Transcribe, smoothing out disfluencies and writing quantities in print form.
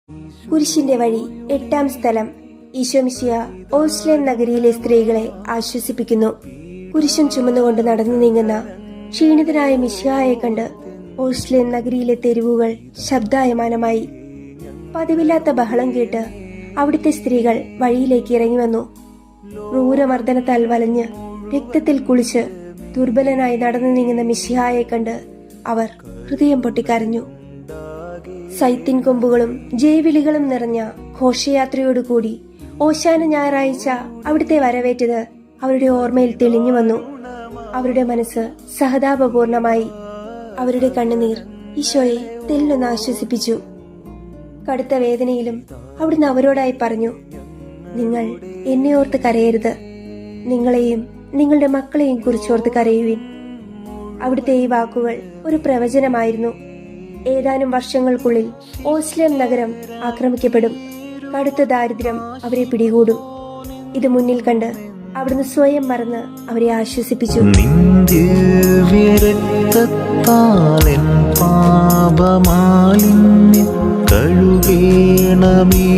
കുരിശിന്റെ വഴി 8-ാം സ്ഥലം. ഈശോമിശിഹ ഓസ്ലേം നഗരിയിലെ സ്ത്രീകളെ ആശ്വസിപ്പിക്കുന്നു. കുരിശും ചുമന്നുകൊണ്ട് നടന്നു നീങ്ങുന്ന ക്ഷീണിതനായ മിശിഹായെ കണ്ട് ഓസ്ലേം നഗരിയിലെ തെരുവുകൾ ശബ്ദായമാനമായി. പതിവില്ലാത്ത ബഹളം കേട്ട് അവിടുത്തെ സ്ത്രീകൾ വഴിയിലേക്ക് ഇറങ്ങി വന്നു. ക്രൂരമർദ്ദനത്താൽ വലഞ്ഞ് രക്തത്തിൽ കുളിച്ച് ദുർബലനായി നടന്നു നീങ്ങുന്ന മിശിഹായെ കണ്ട് അവർ ഹൃദയം പൊട്ടിക്കരഞ്ഞു. സൈത്തിൻ കൊമ്പുകളും ജയവിളികളും നിറഞ്ഞ ഘോഷയാത്രയോടുകൂടി ഓശാന ഞായറാഴ്ച അവിടുത്തെ വരവേറ്റത് അവരുടെ ഓർമ്മയിൽ തെളിഞ്ഞു വന്നു. അവരുടെ മനസ്സ് സഹതാപപൂർണമായി. അവരുടെ കണ്ണുനീർ ഈശോയെ തെല്ലൊന്ന് ആശ്വസിപ്പിച്ചു. കടുത്ത വേദനയിലും അവിടുന്ന് അവരോടായി പറഞ്ഞു, നിങ്ങൾ എന്നെ ഓർത്ത് കരയരുത്, നിങ്ങളെയും നിങ്ങളുടെ മക്കളെയും കുറിച്ചോർത്ത് കരയുവിൻ. അവിടുത്തെ ഈ വാക്കുകൾ ഒരു പ്രവചനമായിരുന്നു. ഏതാനും വർഷങ്ങൾക്കുള്ളിൽ ഓസ്ലേം നഗരം ആക്രമിക്കപ്പെടും. കടുത്ത ദാരിദ്ര്യം അവരെ പിടികൂടും. ഇത് മുന്നിൽ കണ്ട് അവിടുന്ന് സ്വയം മറന്ന് അവരെ ആശ്വസിപ്പിച്ചു. പാപമാലിന്യ കഴുകേണമേ